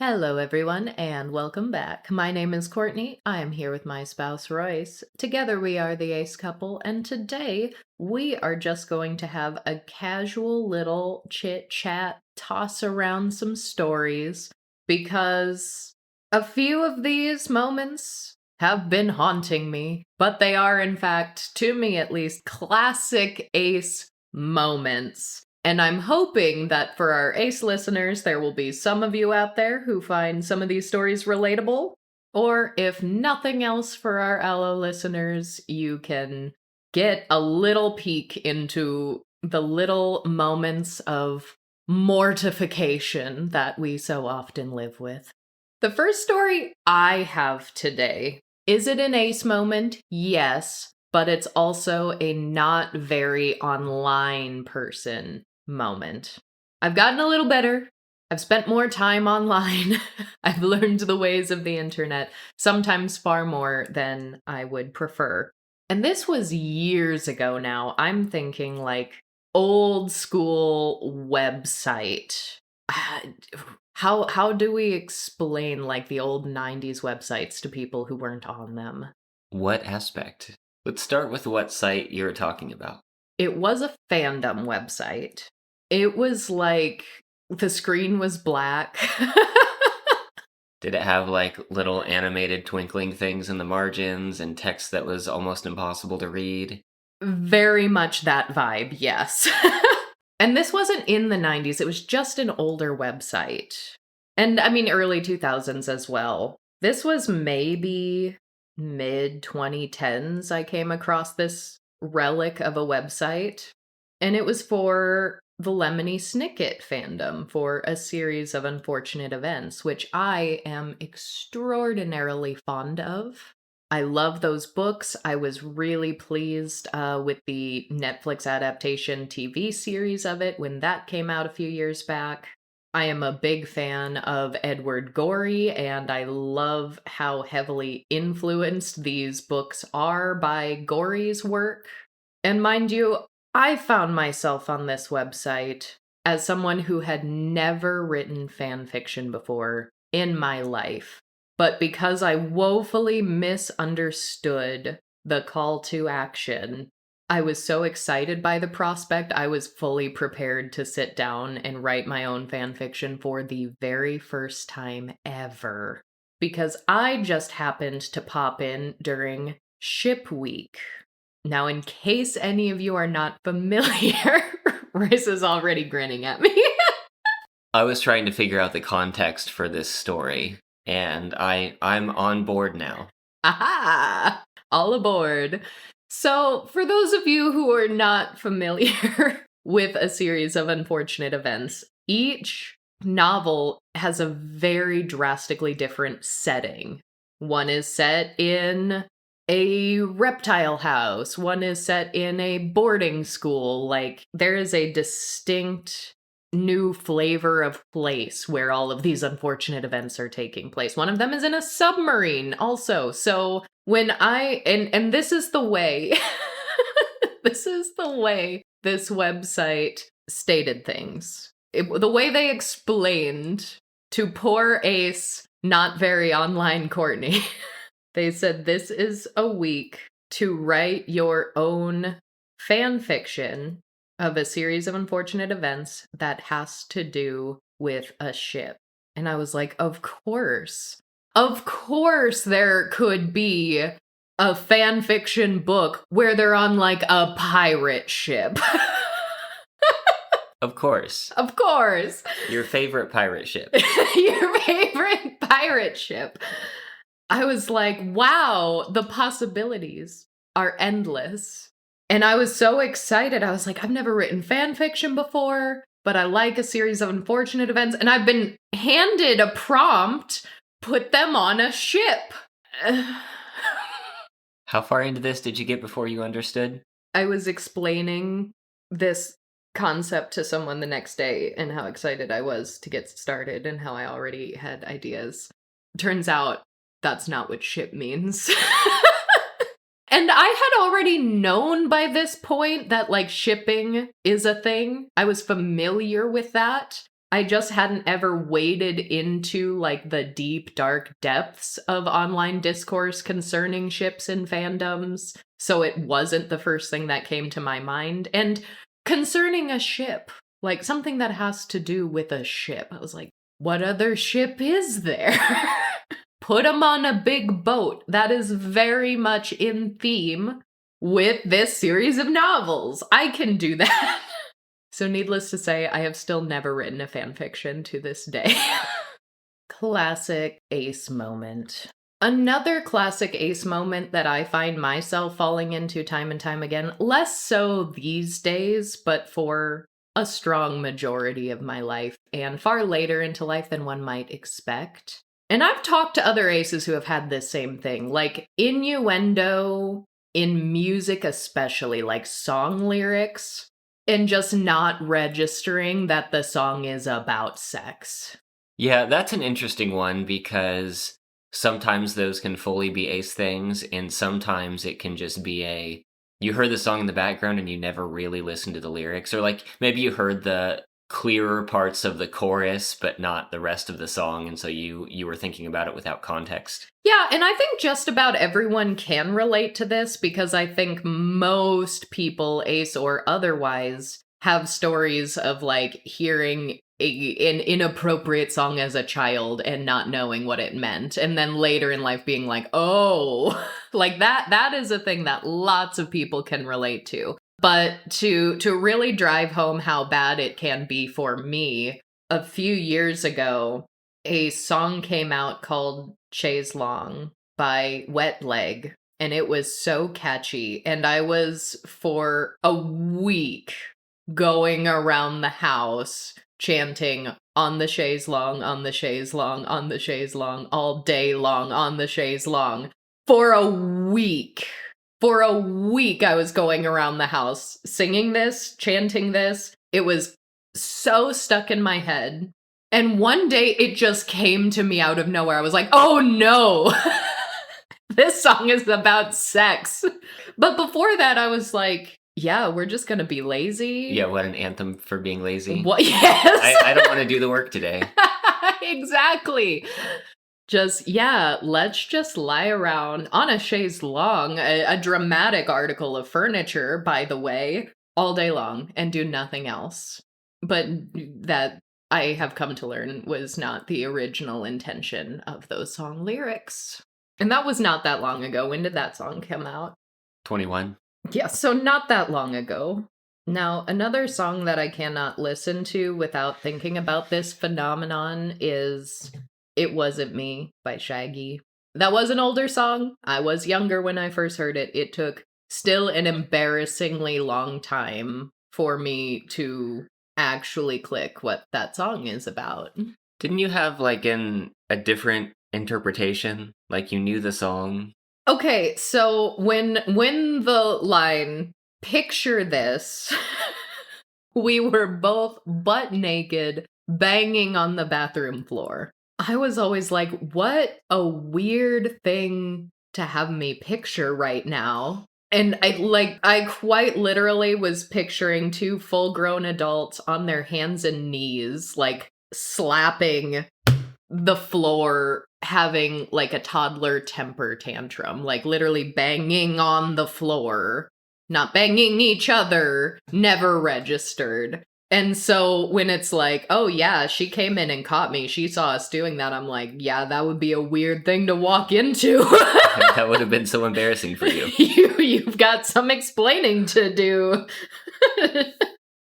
Hello, everyone, and welcome back. My name is Courtney. I am here with my spouse, Royce. Together, we are the Ace couple, and today we are just going to have a casual little chit chat, toss around some stories, because a few of these moments have been haunting me, but they are, in fact, to me at least, classic Ace moments. And I'm hoping that for our Ace listeners, there will be some of you out there who find some of these stories relatable. Or if nothing else for our Allo listeners, you can get a little peek into the little moments of mortification that we so often live with. The first story I have today, is it an Ace moment? Yes, but it's also a not very online person moment. I've gotten a little better. I've spent more time online. I've learned the ways of the internet, sometimes far more than I would prefer. And this was years ago now. I'm thinking like old school website. How do we explain like the old 90s websites to people who weren't on them? What aspect? Let's start with what site you're talking about. It was a fandom website. It was like the screen was black. Did it have like little animated twinkling things in the margins and text that was almost impossible to read? Very much that vibe, yes. And this wasn't in the 90s, it was just an older website. And I mean, early 2000s as well. This was maybe mid 2010s. I came across this relic of a website, and it was for the Lemony Snicket fandom for a series of unfortunate events, which I am extraordinarily fond of. I love those books. I was really pleased with the Netflix adaptation TV series of it when that came out a few years back. I am a big fan of Edward Gorey, and I love how heavily influenced these books are by Gorey's work. And mind you, I found myself on this website as someone who had never written fan fiction before in my life. But because I woefully misunderstood the call to action, I was so excited by the prospect, I was fully prepared to sit down and write my own fan fiction for the very first time ever. Because I just happened to pop in during Ship Week. Now, in case any of you are not familiar, Riz is already grinning at me. I was trying to figure out the context for this story, and I'm on board now. Aha! All aboard. So, for those of you who are not familiar with a series of unfortunate events, each novel has a very drastically different setting. One is set in a reptile house, one is set in a boarding school. Like, there is a distinct new flavor of place where all of these unfortunate events are taking place. One of them is in a submarine also. So when and this is the way this is the way this website stated things. The way they explained to poor Ace, not very online Courtney. They said this is a week to write your own fan fiction of a series of unfortunate events that has to do with a ship. And I was like, of course. Of course there could be a fan fiction book where they're on like a pirate ship. Of course. Of course. Your favorite pirate ship. Your favorite pirate ship. I was like, wow, the possibilities are endless. And I was so excited. I was like, I've never written fan fiction before, but I like a series of unfortunate events. And I've been handed a prompt, put them on a ship. How far into this did you get before you understood? I was explaining this concept to someone the next day and how excited I was to get started and how I already had ideas. Turns out that's not what ship means. And I had already known by this point that, like, shipping is a thing. I was familiar with that. I just hadn't ever waded into like the deep, dark depths of online discourse concerning ships and fandoms. So it wasn't the first thing that came to my mind. And concerning a ship, like something that has to do with a ship, I was like, what other ship is there? Put them on a big boat. That is very much in theme with this series of novels. I can do that. So needless to say, I have still never written a fanfiction to this day. Classic ace moment. Another classic ace moment that I find myself falling into time and time again, less so these days, but for a strong majority of my life, and far later into life than one might expect. And I've talked to other aces who have had this same thing, like innuendo in music especially, like song lyrics, and just not registering that the song is about sex. Yeah, that's an interesting one because sometimes those can fully be ace things, and sometimes it can just be you heard the song in the background and you never really listened to the lyrics, or like maybe you heard the clearer parts of the chorus but not the rest of the song, and so you were thinking about it without context. Yeah, and I think just about everyone can relate to this because I think most people, ace or otherwise, have stories of like hearing an inappropriate song as a child and not knowing what it meant, and then later in life being like, oh, like that is a thing that lots of people can relate to. But to really drive home how bad it can be for me, a few years ago, a song came out called Chaise Long by Wet Leg, and it was so catchy, and I was for a week going around the house chanting on the chaise long, on the chaise long, on the chaise long, all day long, on the chaise long. For a week. For a week, I was going around the house singing this, chanting this. It was so stuck in my head. And one day it just came to me out of nowhere. I was like, oh no, this song is about sex. But before that, I was like, yeah, we're just gonna be lazy. Yeah, what an anthem for being lazy. What? Yes. I don't want to do the work today. Exactly. Just, yeah, let's just lie around on a chaise long, a dramatic article of furniture, by the way, all day long and do nothing else. But that, I have come to learn, was not the original intention of those song lyrics. And that was not that long ago. When did that song come out? 21. Yeah, so not that long ago. Now, another song that I cannot listen to without thinking about this phenomenon is It Wasn't Me by Shaggy. That was an older song. I was younger when I first heard it. It took still an embarrassingly long time for me to actually click what that song is about. Didn't you have like a different interpretation? Like you knew the song? Okay, so when the line, picture this, we were both butt naked, banging on the bathroom floor. I was always like, what a weird thing to have me picture right now. And I quite literally was picturing two full-grown adults on their hands and knees, like slapping the floor, having like a toddler temper tantrum, like literally banging on the floor, not banging each other, never registered. And so when it's like, oh yeah, she came in and caught me, she saw us doing that, I'm like, yeah, that would be a weird thing to walk into. That would have been so embarrassing for you. You've got some explaining to do.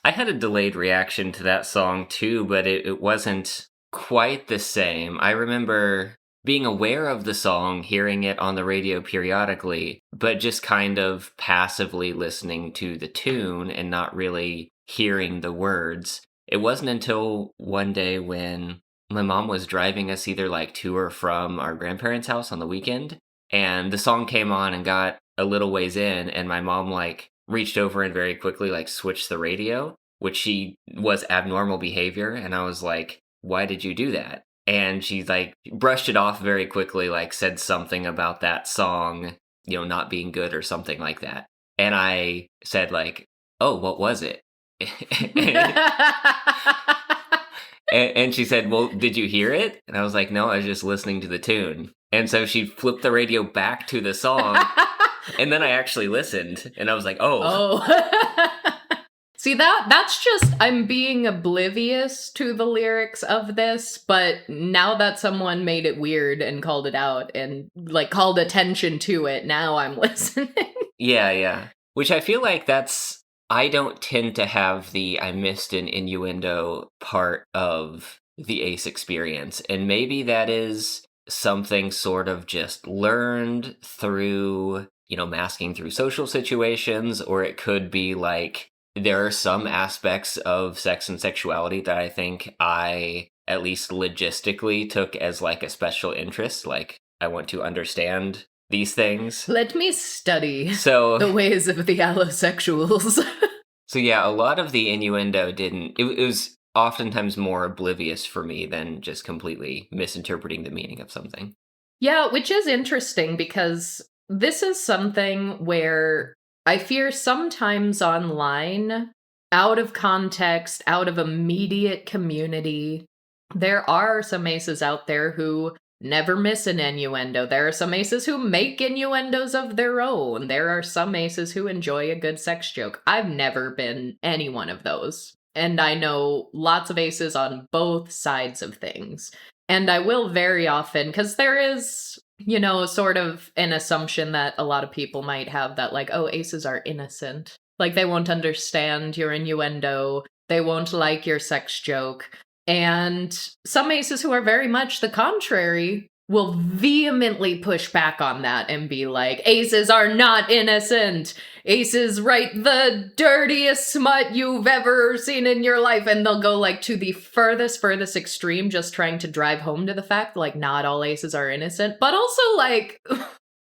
I had a delayed reaction to that song too, but it wasn't quite the same. I remember being aware of the song, hearing it on the radio periodically, but just kind of passively listening to the tune and not really hearing the words. It wasn't until one day when my mom was driving us either like to or from our grandparents' house on the weekend, and the song came on and got a little ways in, and my mom like reached over and very quickly like switched the radio, which she was abnormal behavior, and I was like, why did you do that? And she like brushed it off very quickly, like said something about that song, not being good or something like that. And I said like, oh, what was it? And she said, well, did you hear it? And I was like, no, I was just listening to the tune. And so she flipped the radio back to the song. And then I actually listened. And I was like, oh. Oh. See, that's just, I'm being oblivious to the lyrics of this, but now that someone made it weird and called it out and, like, called attention to it, now I'm listening. Yeah. Which I feel like I don't tend to have the I missed an innuendo part of the Ace experience. And maybe that is something sort of just learned through, masking through social situations, or it could be like there are some aspects of sex and sexuality that I think I, at least logistically, took as like a special interest. Like, I want to understand these things. Let me study the ways of the allosexuals. So yeah, a lot of the innuendo it was oftentimes more oblivious for me than just completely misinterpreting the meaning of something. Yeah, which is interesting because this is something where I fear sometimes online, out of context, out of immediate community, there are some aces out there who never miss an innuendo. There are some aces who make innuendos of their own. There are some aces who enjoy a good sex joke. I've never been any one of those. And I know lots of aces on both sides of things. And I will very often, because there is, sort of an assumption that a lot of people might have that, like, oh, aces are innocent. Like, they won't understand your innuendo. They won't like your sex joke. And some aces who are very much the contrary will vehemently push back on that and be like, aces are not innocent. Aces write the dirtiest smut you've ever seen in your life. And they'll go like to the furthest extreme, just trying to drive home to the fact, like, not all aces are innocent. But also, like,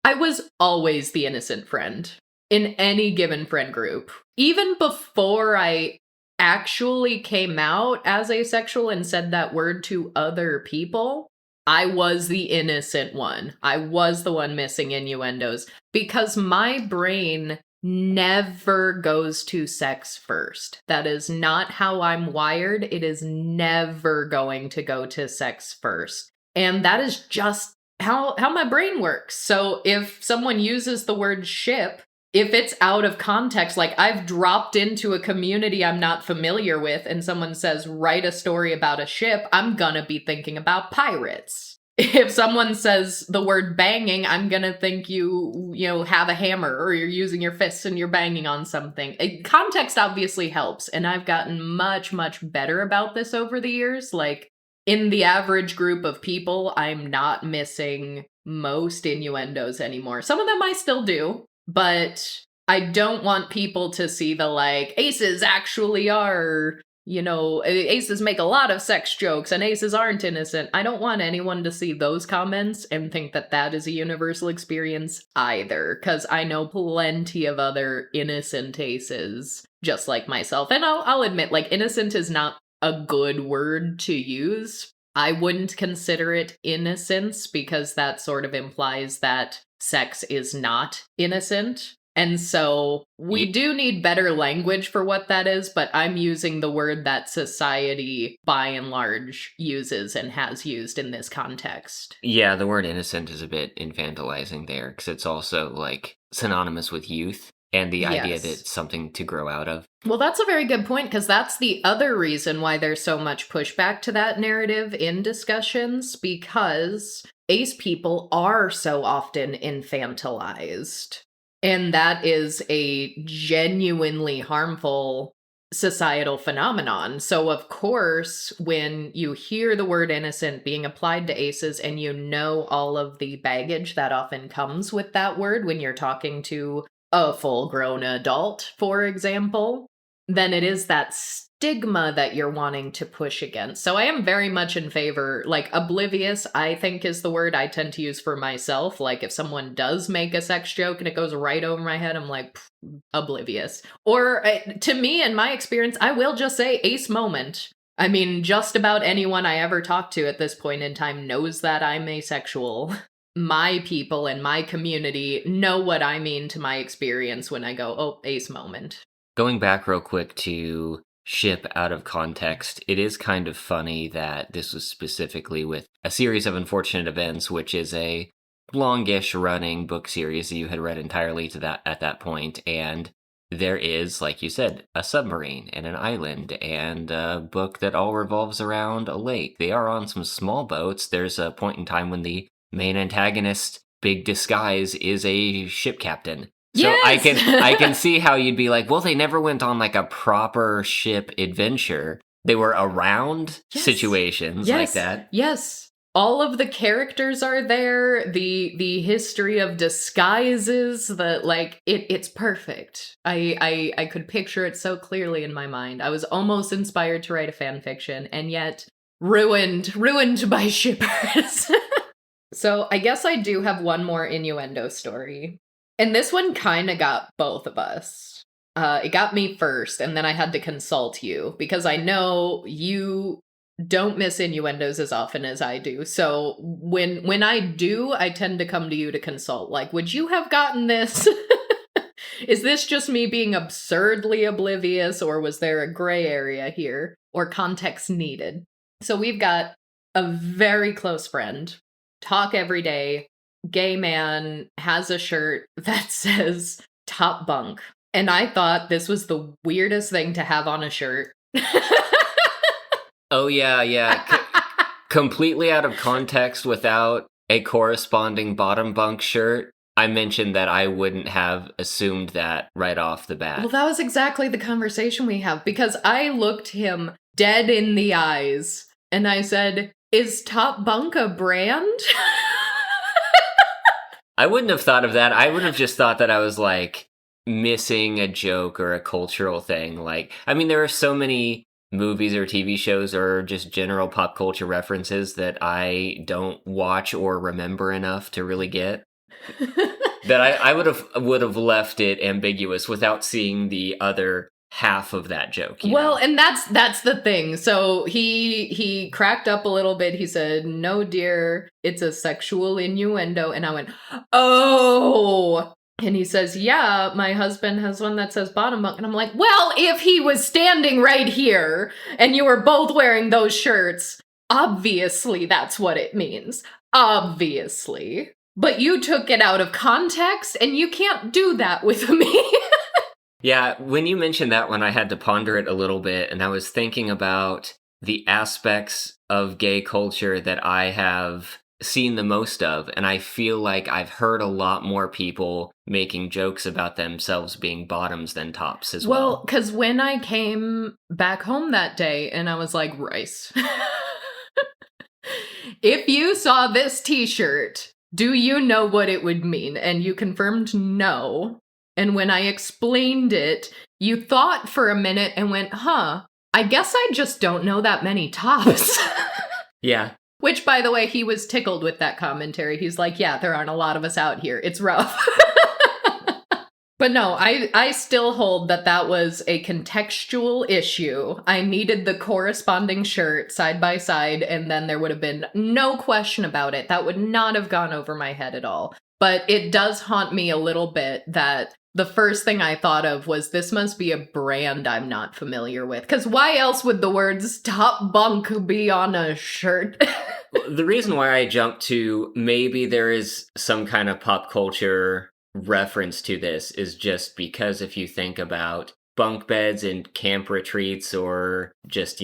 I was always the innocent friend in any given friend group. Even before I actually came out as asexual and said that word to other people, I was the innocent one. I was the one missing innuendos because my brain never goes to sex first. That is not how I'm wired. It is never going to go to sex first. And that is just how my brain works. So if someone uses the word ship, if it's out of context, like I've dropped into a community I'm not familiar with and someone says, write a story about a ship, I'm gonna be thinking about pirates. If someone says the word banging, I'm gonna think you have a hammer or you're using your fists and you're banging on something. Context obviously helps, and I've gotten much, much better about this over the years. Like, in the average group of people, I'm not missing most innuendos anymore. Some of them I still do. But I don't want people to see the, like, aces actually are, aces make a lot of sex jokes and aces aren't innocent. I don't want anyone to see those comments and think that that is a universal experience either, because I know plenty of other innocent aces just like myself. And I'll admit, like, innocent is not a good word to use. I wouldn't consider it innocence because that sort of implies that sex is not innocent. And so we do need better language for what that is, but I'm using the word that society by and large uses and has used in this context. Yeah, the word innocent is a bit infantilizing there because it's also like synonymous with youth and the idea that it's something to grow out of. Well, that's a very good point, because that's the other reason why there's so much pushback to that narrative in discussions, because ace people are so often infantilized. And that is a genuinely harmful societal phenomenon. So, of course, when you hear the word innocent being applied to aces and you know all of the baggage that often comes with that word when you're talking to a full-grown adult, for example, then it is that stigma that you're wanting to push against. So I am very much in favor, like, oblivious, I think, is the word I tend to use for myself. Like, if someone does make a sex joke and it goes right over my head, I'm like, oblivious. Or, to me, in my experience, I will just say ace moment. I mean, just about anyone I ever talk to at this point in time knows that I'm asexual. My people and my community know what I mean to my experience when I go, oh, ace moment. Going back real quick to ship out of context, it is kind of funny that this was specifically with A Series of Unfortunate Events, which is a longish running book series that you had read entirely to that at that point, and there is, like you said, a submarine and an island and a book that all revolves around a lake. They are on some small boats. There's a point in time when the main antagonist, big disguise, is a ship captain. So Yes! I can see how you'd be like, well, they never went on like a proper ship adventure. They were around situations like that. Yes. All of the characters are there. The history of disguises, it's perfect. I could picture it so clearly in my mind. I was almost inspired to write a fan fiction, and yet ruined by shippers. So I guess I do have one more innuendo story. And this one kind of got both of us. It got me first, and then I had to consult you, because I know you don't miss innuendos as often as I do. So when I do, I tend to come to you to consult. Like, would you have gotten this? Is this just me being absurdly oblivious, or was there a gray area here, or context needed? So we've got a very close friend, talk every day, gay man, has a shirt that says top bunk. And I thought this was the weirdest thing to have on a shirt. Oh, yeah. Completely out of context without a corresponding bottom bunk shirt. I mentioned that I wouldn't have assumed that right off the bat. Well, that was exactly the conversation we have, because I looked him dead in the eyes and I said, is Top Bunk a brand? I wouldn't have thought of that. I would have just thought that I was like missing a joke or a cultural thing. Like, I mean, there are so many movies or TV shows or just general pop culture references that I don't watch or remember enough to really get. That I would have left it ambiguous without seeing the other half of that joke. Well, and that's the thing. So he cracked up a little bit. He said, "No, dear, it's a sexual innuendo." And I went, "Oh." And he says, "Yeah, my husband has one that says bottom bunk." And I'm like, well, if he was standing right here and you were both wearing those shirts, obviously that's what it means. Obviously. But you took it out of context, and you can't do that with me. Yeah, when you mentioned that one, I had to ponder it a little bit, and I was thinking about the aspects of gay culture that I have seen the most of, and I feel like I've heard a lot more people making jokes about themselves being bottoms than tops as well. Well, because when I came back home that day, and I was like, Rice, if you saw this t-shirt, do you know what it would mean? And you confirmed no. And when I explained it, you thought for a minute and went, huh, I guess I just don't know that many tops. Yeah. Which, by the way, he was tickled with that commentary. He's like, yeah, there aren't a lot of us out here. It's rough. But no, I still hold that was a contextual issue. I needed the corresponding shirt side by side, and then there would have been no question about it. That would not have gone over my head at all. But it does haunt me a little bit that the first thing I thought of was, this must be a brand I'm not familiar with. Because why else would the words top bunk be on a shirt? The reason why I jumped to maybe there is some kind of pop culture reference to this is just because if you think about bunk beds and camp retreats, or just,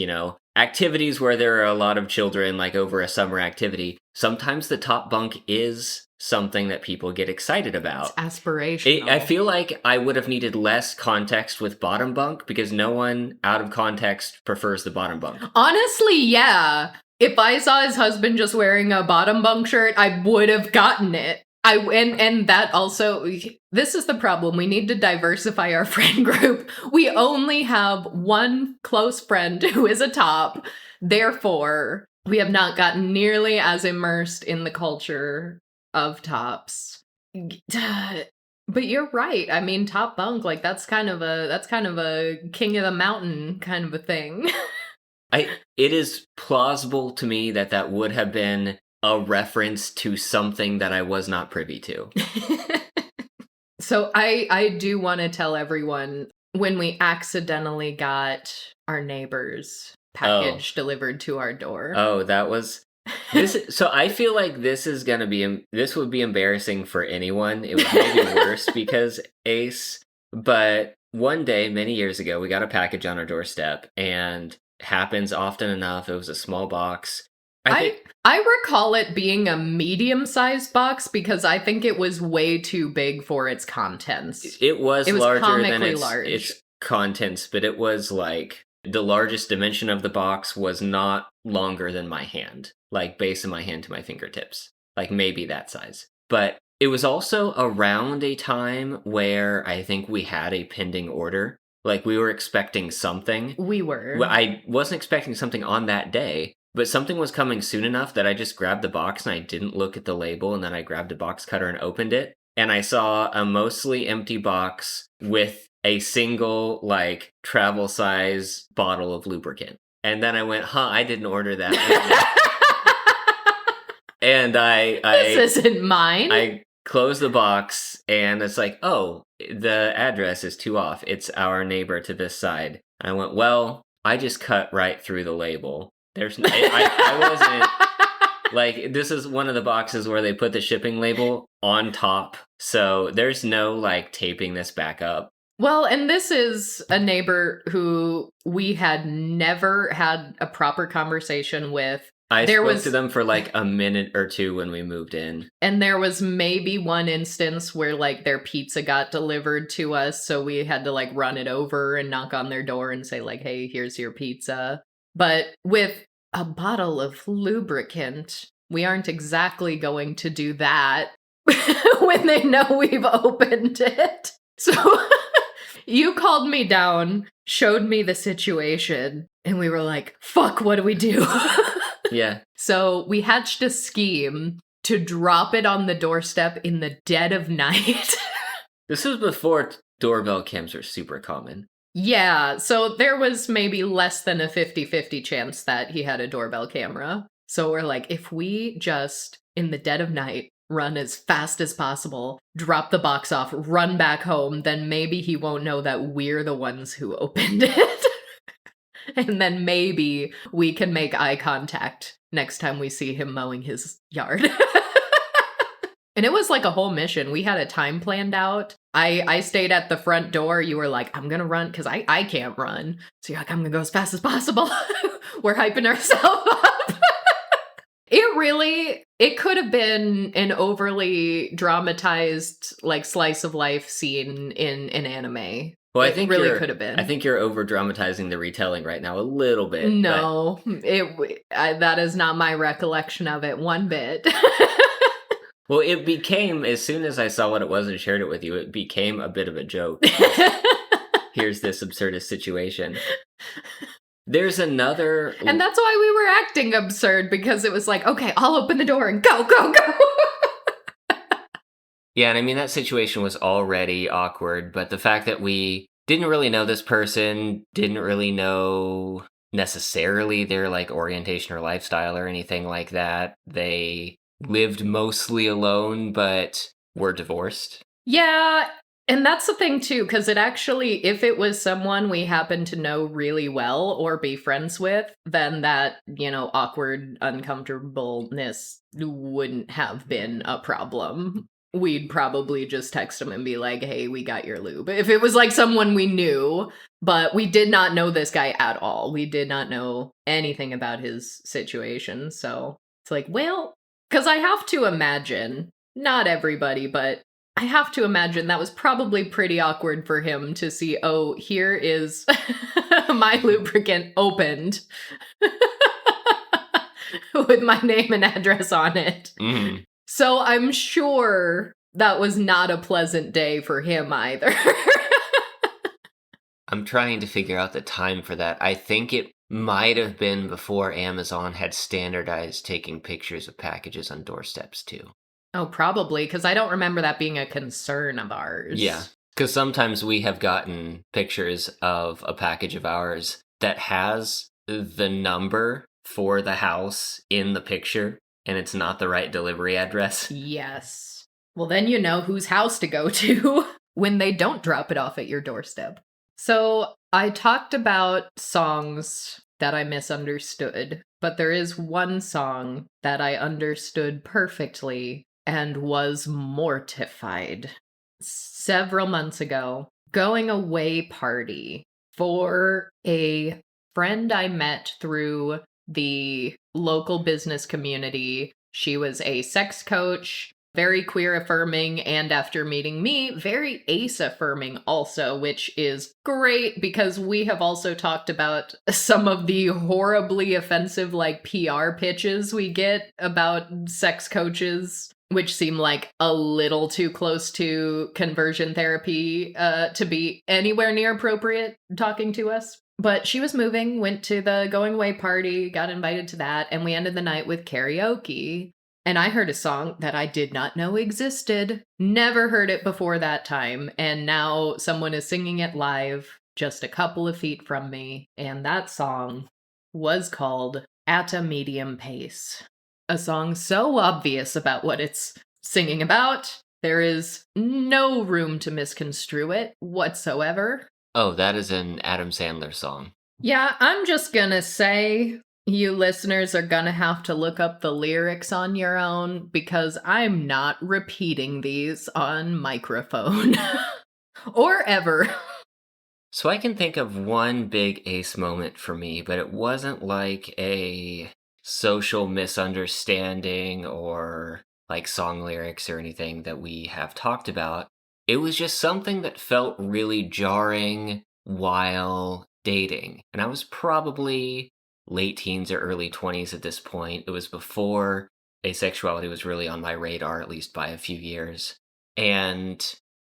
activities where there are a lot of children, like over a summer activity, sometimes the top bunk is something that people get excited about. It's aspirational. I feel like I would have needed less context with bottom bunk, because no one out of context prefers the bottom bunk. Honestly, yeah. If I saw his husband just wearing a bottom bunk shirt, I would have gotten it. And that also, this is the problem. We need to diversify our friend group. We only have one close friend who is a top. Therefore, we have not gotten nearly as immersed in the culture of tops. But you're right. I mean, top bunk, like that's kind of a king of the mountain kind of a thing. It is plausible to me that would have been a reference to something that I was not privy to. So I do want to tell everyone, When we accidentally got our neighbor's Oh. package delivered to our door. Oh, that was this. So I feel like this is gonna be this would be embarrassing for anyone. It was maybe worse because Ace. But one day, many years ago, we got a package on our doorstep, and happens often enough. It was a small box. I think I recall it being a medium-sized box because I think it was way too big for its contents. it was It was larger than comically its large. its contents, but it was like the largest dimension of the box was not longer than my hand, like base of my hand to my fingertips, like maybe that size. But it was also around a time where I think we had a pending order. Like we were expecting something. We were. Well, I wasn't expecting something on that day, but something was coming soon enough that I just grabbed the box and I didn't look at the label, and then I grabbed a box cutter and opened it. And I saw a mostly empty box with a single, like, travel size bottle of lubricant. And then I went, I didn't order that. And This isn't mine. I closed the box, and it's like, oh, the address is too off. It's our neighbor to this side. I went, well, I just cut right through the label. I wasn't, like, this is one of the boxes where they put the shipping label on top. So there's no, like, taping this back up. Well, and this is a neighbor who we had never had a proper conversation with. I spoke to them for like a minute or two when we moved in. And there was maybe one instance where like their pizza got delivered to us, so we had to like run it over and knock on their door and say like, hey, here's your pizza. But with a bottle of lubricant, we aren't exactly going to do that when they know we've opened it. So you called me down, showed me the situation, and we were like, fuck, what do we do? Yeah. So we hatched a scheme to drop it on the doorstep in the dead of night. This was before doorbell cams were super common. Yeah, so there was maybe less than a 50-50 chance that he had a doorbell camera. So we're like, if we just, in the dead of night, run as fast as possible, drop the box off, run back home, then maybe he won't know that we're the ones who opened it. And then maybe we can make eye contact next time we see him mowing his yard. And it was like a whole mission. We had a time planned out. I stayed at the front door. You were like, I'm going to run because I can't run. So you're like, I'm going to go as fast as possible. We're hyping ourselves up. It could have been an overly dramatized, like, slice of life scene in an anime. Well, I it think really could have been. I think you're over dramatizing the retelling right now a little bit. No, that is not my recollection of it one bit. Well, it became, as soon as I saw what it was and shared it with you, it became a bit of a joke. Here's this absurdist situation. There's another... And that's why we were acting absurd, because it was like, okay, I'll open the door and go, go, go! Yeah, and I mean, that situation was already awkward, but the fact that we didn't really know this person, didn't really know necessarily their, like, orientation or lifestyle or anything like that. They lived mostly alone, but were divorced. Yeah, and that's the thing, too, because it actually, if it was someone we happen to know really well or be friends with, then that, awkward uncomfortableness wouldn't have been a problem. We'd probably just text them and be like, hey, we got your lube. If it was like someone we knew, but we did not know this guy at all. We did not know anything about his situation. So it's like, well, because I have to imagine, not everybody, but I have to imagine that was probably pretty awkward for him to see, oh, here is my lubricant opened with my name and address on it. Mm-hmm. So I'm sure that was not a pleasant day for him either. I'm trying to figure out the time for that. I think it might have been before Amazon had standardized taking pictures of packages on doorsteps too. Oh, probably, because I don't remember that being a concern of ours. Yeah, because sometimes we have gotten pictures of a package of ours that has the number for the house in the picture, and it's not the right delivery address. Yes. Well, then you know whose house to go to when they don't drop it off at your doorstep. So I talked about songs that I misunderstood, but there is one song that I understood perfectly and was mortified. Several months ago, going away party for a friend I met through the local business community. She was a sex coach, very queer affirming, and after meeting me, very ace affirming also, which is great because we have also talked about some of the horribly offensive like PR pitches we get about sex coaches, which seem like a little too close to conversion therapy to be anywhere near appropriate talking to us. But she was moving, went to the going away party, got invited to that, and we ended the night with karaoke. And I heard a song that I did not know existed. Never heard it before that time. And now someone is singing it live just a couple of feet from me. And that song was called At a Medium Pace. A song so obvious about what it's singing about. There is no room to misconstrue it whatsoever. Oh, that is an Adam Sandler song. Yeah, I'm just gonna say you listeners are gonna have to look up the lyrics on your own because I'm not repeating these on microphone. Or ever. So I can think of one big ace moment for me, but it wasn't like a social misunderstanding or like song lyrics or anything that we have talked about. It was just something that felt really jarring while dating. And I was probably late teens or early 20s at this point. It was before asexuality was really on my radar, at least by a few years. And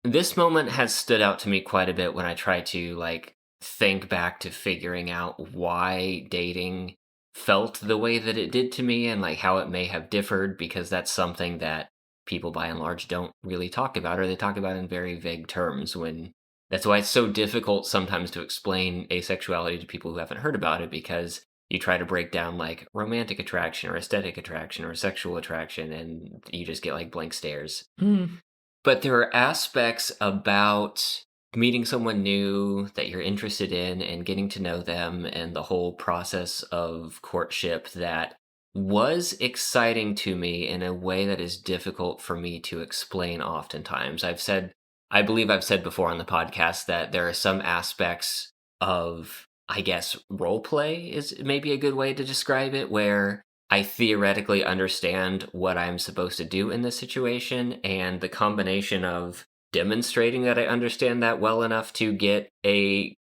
this moment has stood out to me quite a bit when I try to like think back to figuring out why dating felt the way that it did to me and like how it may have differed, because that's something that people by and large don't really talk about, or they talk about in very vague terms. When that's why it's so difficult sometimes to explain asexuality to people who haven't heard about it, because you try to break down like romantic attraction or aesthetic attraction or sexual attraction and you just get like blank stares. But there are aspects about meeting someone new that you're interested in and getting to know them and the whole process of courtship that was exciting to me in a way that is difficult for me to explain oftentimes. I believe I've said before on the podcast that there are some aspects of, I guess, role play is maybe a good way to describe it, where I theoretically understand what I'm supposed to do in this situation, and the combination of demonstrating that I understand that well enough to get a,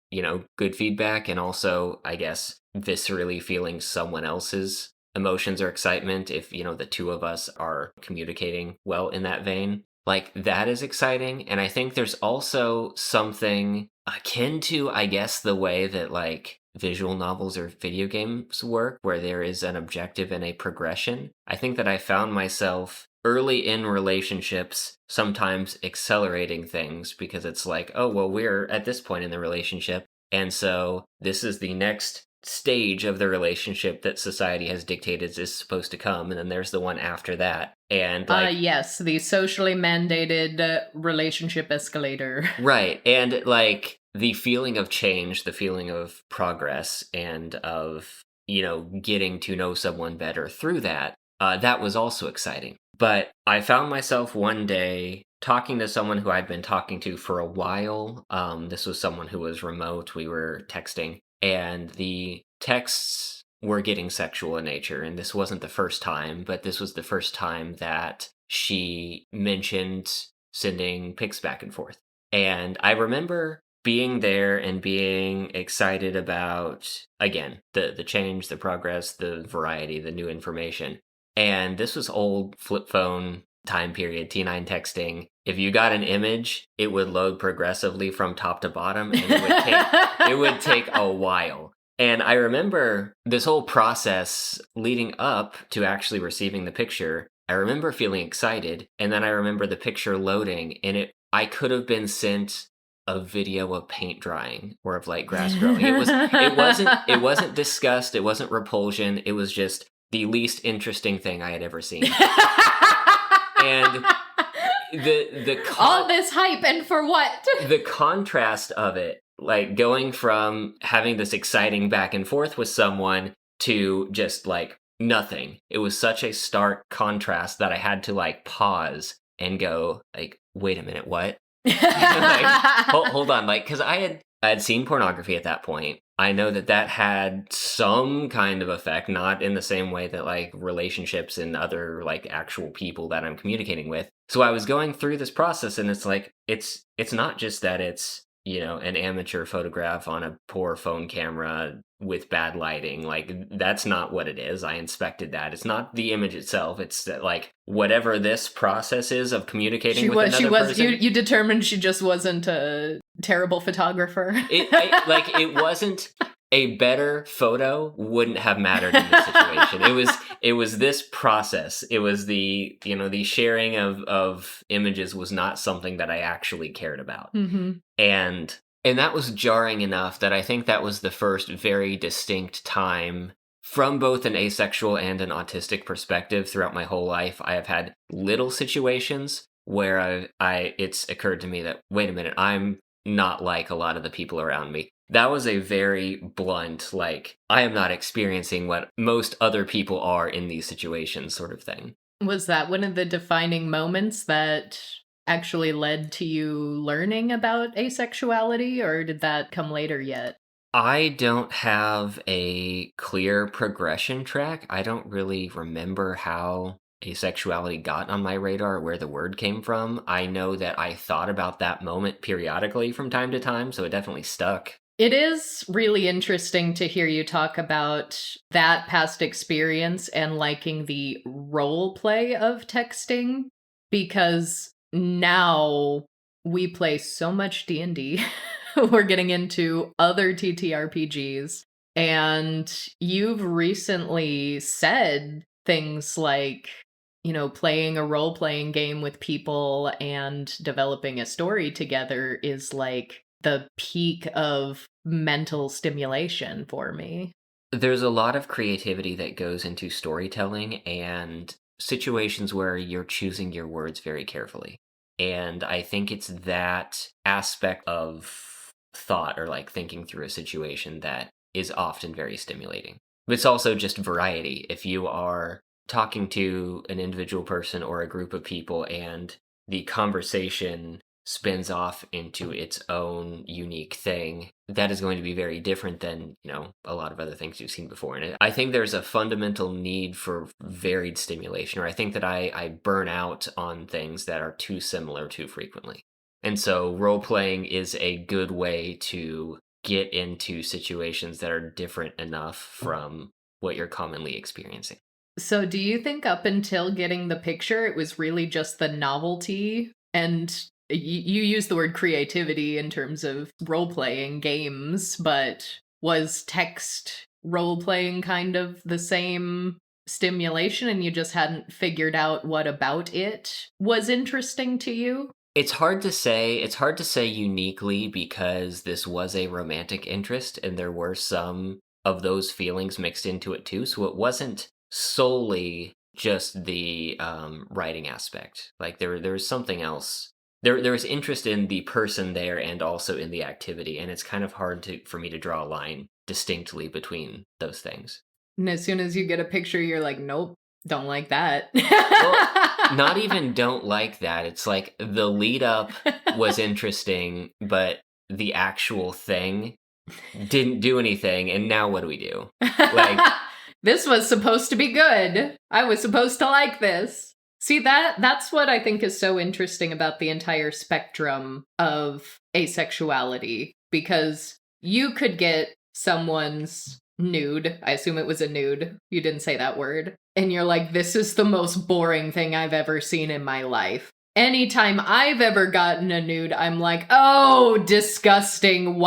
good feedback, and also, I guess, viscerally feeling someone else's emotions or excitement if, the two of us are communicating well in that vein. Like, that is exciting, and I think there's also something akin to, I guess, the way that, like, visual novels or video games work, where there is an objective and a progression. I think that I found myself early in relationships sometimes accelerating things because it's like, oh, well, we're at this point in the relationship, and so this is the next stage of the relationship that society has dictated is supposed to come, and then there's the one after that. And like, yes, the socially mandated relationship escalator. right. And like the feeling of change, the feeling of progress, and of, getting to know someone better through that, that was also exciting. But I found myself one day talking to someone who I'd been talking to for a while. This was someone who was remote. We were texting, and the texts were getting sexual in nature. And this wasn't the first time, but this was the first time that she mentioned sending pics back and forth. And I remember being there and being excited about, again, the change, the progress, the variety, the new information. And this was old flip phone time period, T9 texting. If you got an image, it would load progressively from top to bottom, and it would take a while. And I remember this whole process leading up to actually receiving the picture. I remember feeling excited, and then I remember the picture loading, and I could have been sent a video of paint drying or of like grass growing. It wasn't disgust, it wasn't repulsion, it was just the least interesting thing I had ever seen. And all this hype, and for what? The contrast of it, Like going from having this exciting back and forth with someone to just like nothing. It was such a stark contrast that I had to like pause and go like, wait a minute, what? Like, hold on, like, because I had seen pornography at that point. I know that that had some kind of effect, not in the same way that like relationships and other like actual people that I'm communicating with. So I was going through this process, and it's like it's not just that it's, you know, an amateur photograph on a poor phone camera with bad lighting. Like that's not what it is. I inspected that. It's not the image itself. It's that, like, whatever this process is of communicating with another person. You determined she just wasn't a terrible photographer. It wasn't a better photo wouldn't have mattered in this situation. It was this process. It was the, you know, the sharing of images was not something that I actually cared about. Mm-hmm. And that was jarring enough that I think that was the first very distinct time from both an asexual and an autistic perspective. Throughout my whole life, I have had little situations where it's occurred to me that, wait a minute, I'm not like a lot of the people around me. That was a very blunt, like, I am not experiencing what most other people are in these situations sort of thing. Was that one of the defining moments that actually led to you learning about asexuality, or did that come later yet? I don't have a clear progression track. I don't really remember how asexuality got on my radar, or where the word came from. I know that I thought about that moment periodically from time to time, so it definitely stuck. It is really interesting to hear you talk about that past experience and liking the role play of texting, because now we play so much D&D. We're getting into other TTRPGs, and you've recently said things like, you know, playing a role-playing game with people and developing a story together is like the peak of mental stimulation for me. There's a lot of creativity that goes into storytelling and situations where you're choosing your words very carefully. And I think it's that aspect of thought, or like thinking through a situation, that is often very stimulating. But it's also just variety. If you are talking to an individual person or a group of people and the conversation spins off into its own unique thing, that is going to be very different than, you know, a lot of other things you've seen before. And I think there's a fundamental need for varied stimulation, or I think that I burn out on things that are too similar too frequently. And so role playing is a good way to get into situations that are different enough from what you're commonly experiencing. So, do you think up until getting the picture, it was really just the novelty? And you use the word creativity in terms of role playing games, but was text role playing kind of the same stimulation, and you just hadn't figured out what about it was interesting to you? It's hard to say. It's hard to say uniquely, because this was a romantic interest and there were some of those feelings mixed into it too. So it wasn't solely just the writing aspect. Like there was something else. There was interest in the person there and also in the activity, and it's kind of hard for me to draw a line distinctly between those things. And as soon as you get a picture, you're like, nope, don't like that. Well, not even don't like that. It's like the lead up was interesting, but the actual thing didn't do anything. And now what do we do? Like, this was supposed to be good. I was supposed to like this. See, that's what I think is so interesting about the entire spectrum of asexuality, because you could get someone's nude. I assume it was a nude. You didn't say that word. And you're like, this is the most boring thing I've ever seen in my life. Anytime I've ever gotten a nude, I'm like, oh, disgusting.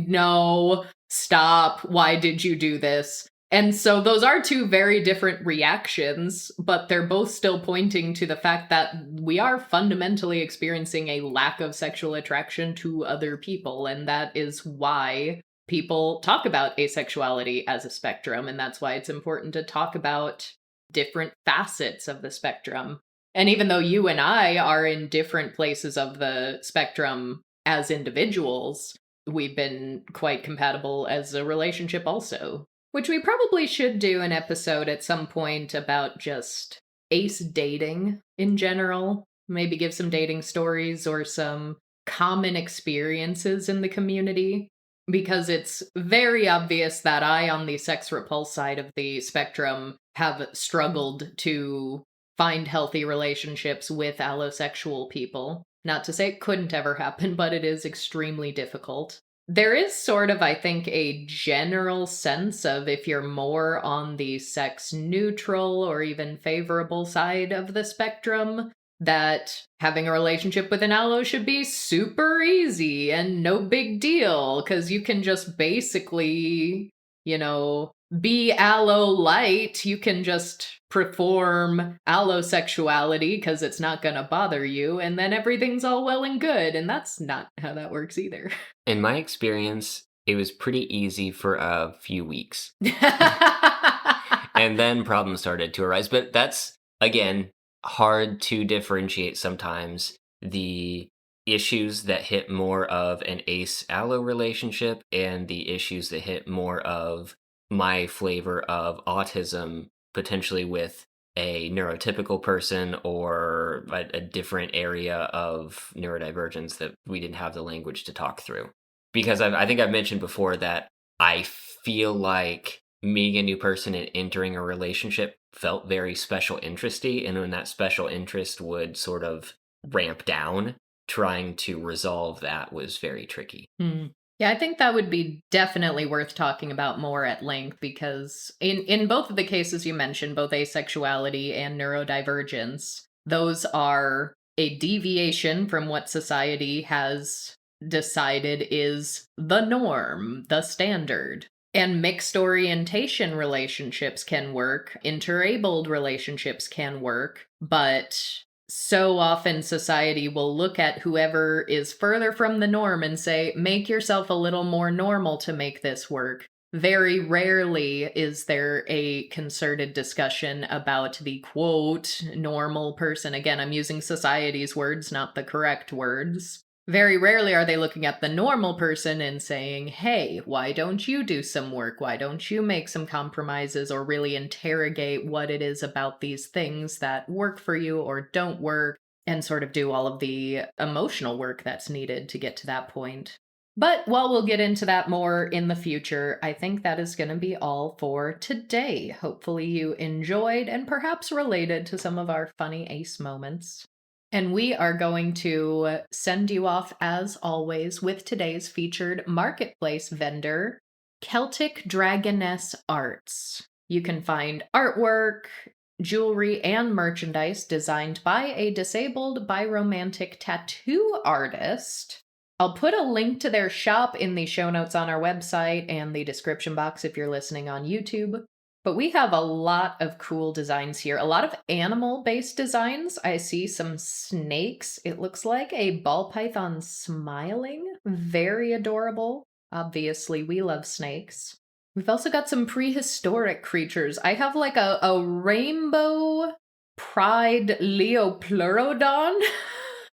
No, stop. Why did you do this? And so those are two very different reactions, but they're both still pointing to the fact that we are fundamentally experiencing a lack of sexual attraction to other people. And that is why people talk about asexuality as a spectrum. And that's why it's important to talk about different facets of the spectrum. And even though you and I are in different places of the spectrum as individuals, we've been quite compatible as a relationship also. Which we probably should do an episode at some point about just ace dating in general. Maybe give some dating stories or some common experiences in the community. Because it's very obvious that I, on the sex repulse side of the spectrum, have struggled to find healthy relationships with allosexual people. Not to say it couldn't ever happen, but it is extremely difficult. There is sort of, I think, a general sense of if you're more on the sex neutral or even favorable side of the spectrum, that having a relationship with an allo should be super easy and no big deal, because you can just basically, be allo light. You can just perform allosexuality because it's not going to bother you, and then everything's all well and good. And that's not how that works either. In my experience, it was pretty easy for a few weeks. And then problems started to arise. But that's, again, hard to differentiate sometimes the issues that hit more of an ace allo relationship and the issues that hit more of my flavor of autism, potentially with a neurotypical person or a different area of neurodivergence that we didn't have the language to talk through. Because I think I've mentioned before that I feel like meeting a new person and entering a relationship felt very special interesty, and when that special interest would sort of ramp down, trying to resolve that was very tricky. Yeah, I think that would be definitely worth talking about more at length, because in both of the cases you mentioned, both asexuality and neurodivergence, those are a deviation from what society has decided is the norm, the standard. And mixed orientation relationships can work, interabled relationships can work, but so often society will look at whoever is further from the norm and say, make yourself a little more normal to make this work. Very rarely is there a concerted discussion about the quote normal person. Again, I'm using society's words, not the correct words. Very rarely are they looking at the normal person and saying, hey, why don't you do some work? Why don't you make some compromises or really interrogate what it is about these things that work for you or don't work, and sort of do all of the emotional work that's needed to get to that point. But while we'll get into that more in the future, I think that is going to be all for today. Hopefully you enjoyed and perhaps related to some of our funny ace moments. And we are going to send you off, as always, with today's featured marketplace vendor, Celtic Dragoness Arts. You can find artwork, jewelry, and merchandise designed by a disabled biromantic tattoo artist. I'll put a link to their shop in the show notes on our website and the description box if you're listening on YouTube. But we have a lot of cool designs here. A lot of animal-based designs. I see some snakes. It looks like a ball python smiling. Very adorable. Obviously, we love snakes. We've also got some prehistoric creatures. I have like a rainbow pride Leopleurodon,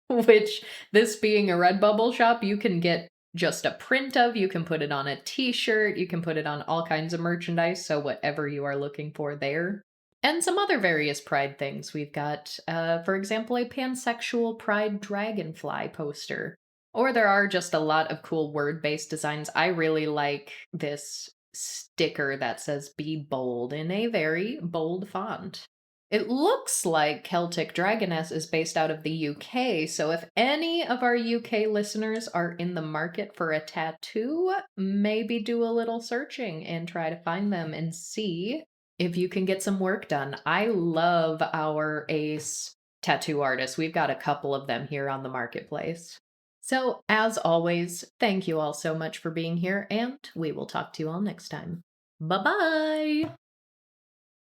which, this being a Redbubble shop, you can get just a print of. You can put it on a t-shirt, you can put it on all kinds of merchandise, so whatever you are looking for there. And some other various pride things. We've got, for example, a pansexual pride dragonfly poster. Or there are just a lot of cool word-based designs. I really like this sticker that says "Be Bold" in a very bold font. It looks like Celtic Dragoness is based out of the UK, so if any of our UK listeners are in the market for a tattoo, maybe do a little searching and try to find them and see if you can get some work done. I love our ace tattoo artists. We've got a couple of them here on the marketplace. So, as always, thank you all so much for being here, and we will talk to you all next time. Bye-bye!